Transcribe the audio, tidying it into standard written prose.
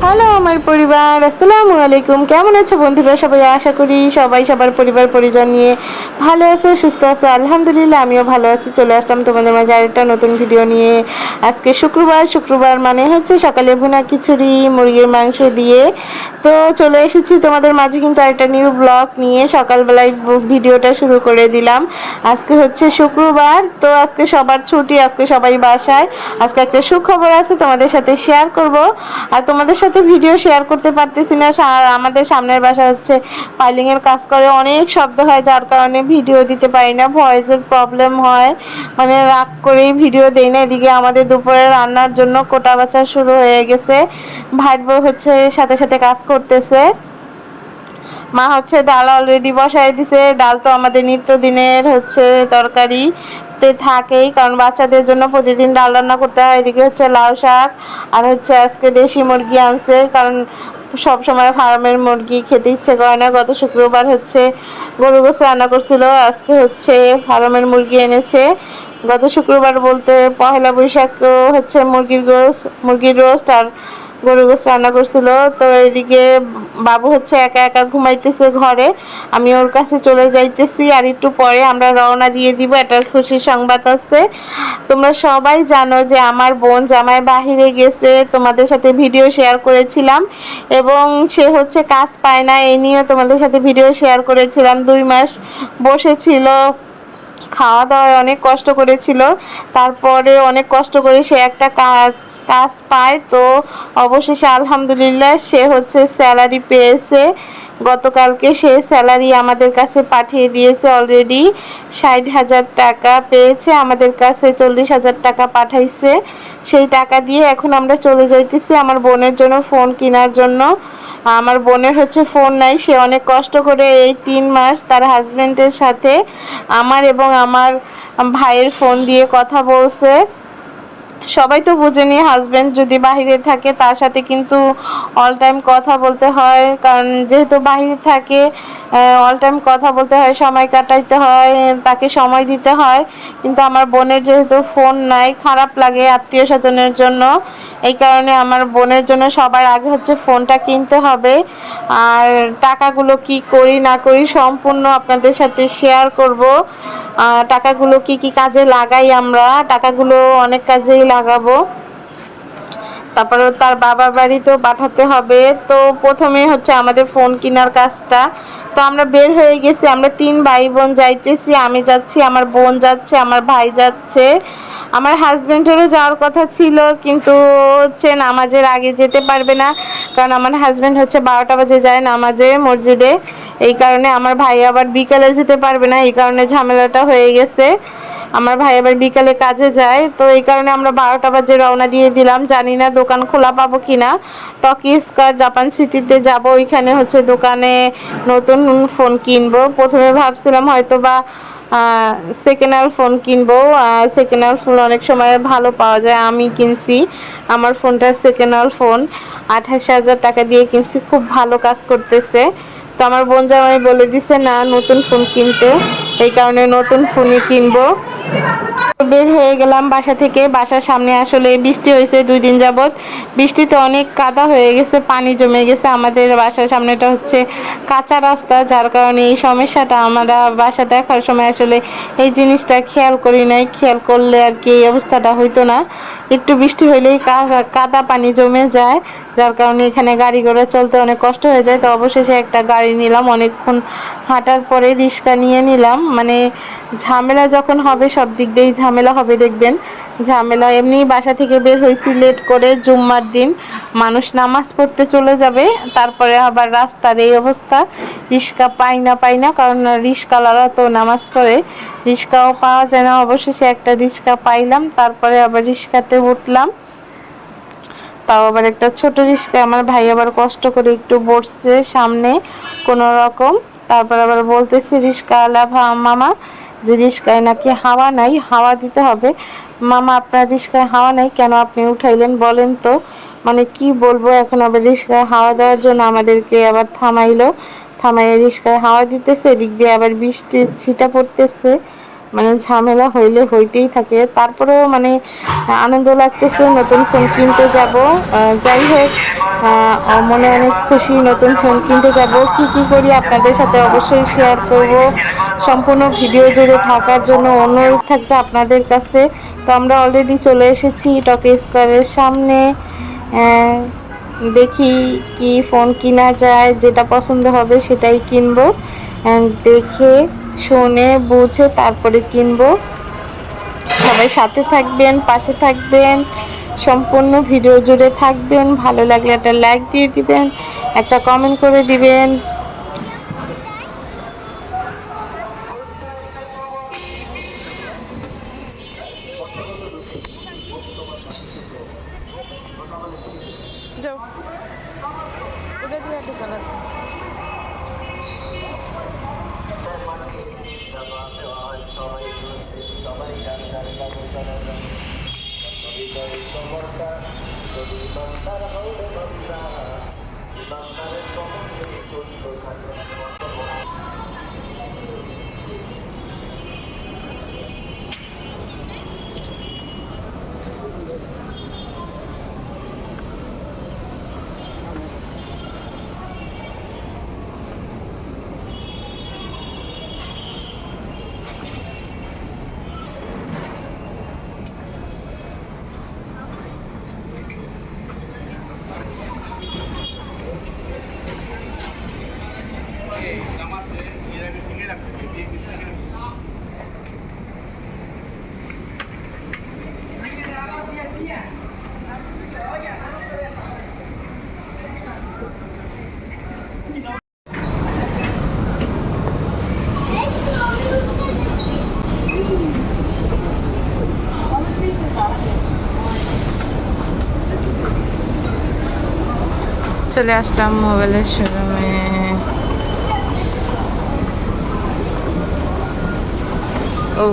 Hello আমার পরিবার, আসসালামু আলাইকুম। কেমন আছো বন্ধুরা সবাই? আশা করি সবাই সবার পরিবার পরিজন নিয়ে ভালো আছে, সুস্থ আছে। আলহামদুলিল্লাহ আমিও ভালো আছি। চলে আসলাম তোমাদের মাঝে আরেকটা নতুন ভিডিও নিয়ে। আজকে শুক্রবার মানে হচ্ছে সকালে ভুনা খিচুড়ি মুরগির মাংস দিয়ে। তো চলে এসেছি তোমাদের মাঝে কিন্তু আরেকটা নিউ ব্লগ নিয়ে। সকালবেলায় ভিডিওটা শুরু করে দিলাম। আজকে হচ্ছে শুক্রবার, তো আজকে সবার ছুটি, আজকে সবাই বাসায়। আজকে একটা সুখবর আছে তোমাদের সাথে শেয়ার করব। আর তোমাদের সাথে ভিডিও শেয়ার করতে পারতেছি না। আমাদের সামনের বাসা হচ্ছে পাইলিং এর কাজ করে, অনেক শব্দ হয় যার কারণে ভিডিও দিতে পারি না, ভয়েসের প্রবলেম হয়, মানে রাগ করেই ভিডিও দেই না। এদিকে আমাদের দুপুরে রান্নার জন্য কোটা বাছা শুরু হয়ে গেছে। ভাই বউ হচ্ছে সাথে সাথে কাজ করতেছে। মা হচ্ছে ডাল অলরেডি বসাই দিছে। ডাল তো আমাদের নিত্যদিনের হচ্ছে তরকারি থাকেই, কারণ বাচ্চাদের জন্য প্রতিদিন ডাল রান্না করতে হয়। এদিকে হচ্ছে লাউ শাক, আর হচ্ছে আজকে দেশি মুরগি আনছে, কারণ সব সময় ফার্মের মুরগি খেতে ইচ্ছে করে না। গত শুক্রবার হচ্ছে গরু গোশত রান্না করছিল, আজকে হচ্ছে ফার্মের মুরগি এনেছে। গত শুক্রবার বলতে পহেলা বৈশাখ হচ্ছে মুরগির রোস্ট আর গরু গোশত রান্না করছিল। তো এদিকে বাবু হচ্ছে একা একা ঘুমাইতেছে ঘরে, আমি ওর কাছে চলে যাইতেছি। আর একটু পরে আমরা রওনা দিয়ে দিব। একটা খুশির সংবাদ আছে। তোমরা সবাই জানো যে আমার বোন জামাই বাহিরে গেছে, তোমাদের সাথে ভিডিও শেয়ার করেছিলাম, এবং সে হচ্ছে কাজ পায় না, এই নিয়ে তোমাদের সাথে ভিডিও শেয়ার করেছিলাম। 2 মাস বসেছিল, খাওয়া দাওয়ায় অনেক কষ্ট করেছিল, তারপরে অনেক কষ্ট করে সে একটা কাজ পায়। তো অবশেষে আলহামদুলিল্লাহ সে হচ্ছে স্যালারি পেয়েছে। গতকালকে সে স্যালারি আমাদের কাছে পাঠিয়ে দিয়েছে। অলরেডি 60,000 টাকা পেয়েছে, আমাদের কাছে 40,000 টাকা পাঠাইছে। সেই টাকা দিয়ে এখন আমরা চলে যাইতেছি আমার বোনের জন্য ফোন কেনার জন্য। আমার বোনের হচ্ছে ফোন নাই, সে অনেক কষ্ট করে এই 3 মাস তার হাজবেন্ডের সাথে আমার এবং আমার ভাইয়ের ফোন দিয়ে কথা বলছে। সবাই তো বুঝেনি, হাজবেন্ড যদি বাহিরে থাকে তার সাথে কিন্তু অল টাইম কথা বলতে হয়, কারণ যেহেতু বাহিরে থাকে অল টাইম কথা বলতে হয়, সময় কাটাইতে হয়, তাকে সময় দিতে হয়। কিন্তু আমার বোনের যেহেতু ফোন নাই, খারাপ লাগে আত্মীয় স্বজনের জন্য। এই কারণে আমার বোনের জন্য সবার আগে হচ্ছে ফোনটা কিনতে হবে। আর টাকাগুলো কি করি না করি সম্পূর্ণ আপনাদের সাথে শেয়ার করব। টাকাগুলো কি কি কাজে লাগাই, আমরা টাকাগুলো অনেক কাজেই লাগাবো। তারপরে তার বাবার বাড়িতেও পাঠাতে হবে। তো প্রথমে হচ্ছে আমাদের ফোন কেনার কাজটা। তো আমরা বের হয়ে গেছি, আমরা 3 ভাই বোন যাইতেছি। আমি যাচ্ছি, আমার বোন যাচ্ছে, আমার ভাই যাচ্ছে। আমার হাজবেন্ডেরও যাওয়ার কথা ছিল, কিন্তু হচ্ছে নামাজের আগে যেতে পারবে না, কারণ আমার হাজবেন্ড হচ্ছে 12টা বাজে যায় নামাজে মসজিদে। এই কারণে আমার ভাই আবার বিকালে যেতে পারবে না, এই কারণে ঝামেলাটা হয়ে গেছে। আমার ভাই আবার বিকালে কাজে যায়, তো এই কারণে আমরা 12টা বাজে রওনা দিয়ে দিলাম। জানি না দোকান খোলা পাবো কিনা। টকিজ জাপান সিটিতে যাব, ওইখানে হচ্ছে দোকানে নতুন ফোন কিনবো। প্রথমে ভাবছিলাম হয়তো বা সেকেন্ড হ্যান্ড ফোন কিনবো। সেকেন্ড হ্যান্ড ফোন অনেক সময় ভালো পাওয়া যায়। আমি কিনছি আমার ফোনটা সেকেন্ড হ্যান্ড ফোন, 28,000 টাকা দিয়ে কিনছি, খুব ভালো কাজ করতেছে। তো আমার বোন জামাই বলে দিছে না নতুন ফোন কিনতে, এই কারণে নতুন ফোনই কিনবো। বের হয়ে গেলাম বাসা থেকে। বাসার সামনে আসলে বৃষ্টি হয়েছে 2 দিন যাবত, বৃষ্টিতে অনেক কাদা হয়ে গেছে, পানি জমে গেছে। আমাদের বাসার সামনেটা হচ্ছে কাঁচা রাস্তা, যার কারণে এই সমস্যাটা। আমরা বাসা দেখার সময় আসলে এই জিনিসটা খেয়াল করি নাই, খেয়াল করলে আর কি এই অবস্থাটা হইতো না। একটু বৃষ্টি হইলেই কাদা পানি জমে যায়, যার কারণে এখানে গাড়ি ঘোড়া চলতে অনেক কষ্ট হয়ে যায়। তো অবশেষে একটা গাড়ি নিলাম, অনেকক্ষণ হাঁটার পরে রিক্সা নিয়ে নিলাম। মানে ঝামেলা যখন হবে, সব দিক দিয়েই ঝামেলা হবে দেখবেন। ঝামেলা এমনি বাসা থেকে বের হয়েছি লেট করে, জুম্মার দিন মানুষ নামাজ পড়তে চলে যাবে, তারপরে আবার রাস্তার এই অবস্থা। রিক্সা পাই না, কারণ রিক্সাওয়ালারা তো নামাজ পড়ে, রিক্সাও পাওয়া যায় না। অবশেষে একটা রিক্সা পাইলাম, তারপরে আবার রিক্সাতে উঠলাম। তাও আবার একটা ছোট রিক্সা। আমার ভাই আবার কষ্ট করে একটু বসছে সামনে কোনো রকম। তারপর আবার বলতেছি রিক্সাওয়ালা মামা যে রিক্সায় নাকি হাওয়া নাই, হাওয়া দিতে হবে। মামা আপনার রিক্সায় হাওয়া নাই কেন, আপনি উঠাইলেন বলেন তো। মানে কি বলবো এখন, আবার রিক্সায় হাওয়া দেওয়ার জন্য আমাদেরকে আবার থামাইলো, থামাইয়ে রিক্সায় হাওয়া দিতেছে, এদিক দিয়ে আবার বৃষ্টির ছিটা পড়তেছে। মানে ঝামেলা হইলে হইতেই থাকে। তারপরেও মানে আনন্দ লাগতেছে, নতুন ফোন কিনতে যাব। যাই হোক, মনে অনেক খুশি, নতুন ফোন কিনতে যাব। কি কি করি আপনাদের সাথে অবশ্যই শেয়ার করব। সম্পূর্ণ ভিডিও জুড়ে থাকার জন্য অনুরোধ থাকবে আপনাদের কাছে। তো আমরা অলরেডি চলে এসেছি টকি স্কোয়ারের সামনে। দেখি কি ফোন কিনা যায়, যেটা পছন্দ হবে সেটাই কিনবো। দেখে শুনে বুঝে তারপরে কিনবো। সবাই সাথে থাকবেন, পাশে থাকবেন, সম্পূর্ণ ভিডিও জুড়ে থাকবেন। ভালো লাগলে একটা লাইক দিয়ে দিবেন, একটা কমেন্ট করে দিবেন। চলে আসলাম মোবাইলের শোরুমে। ও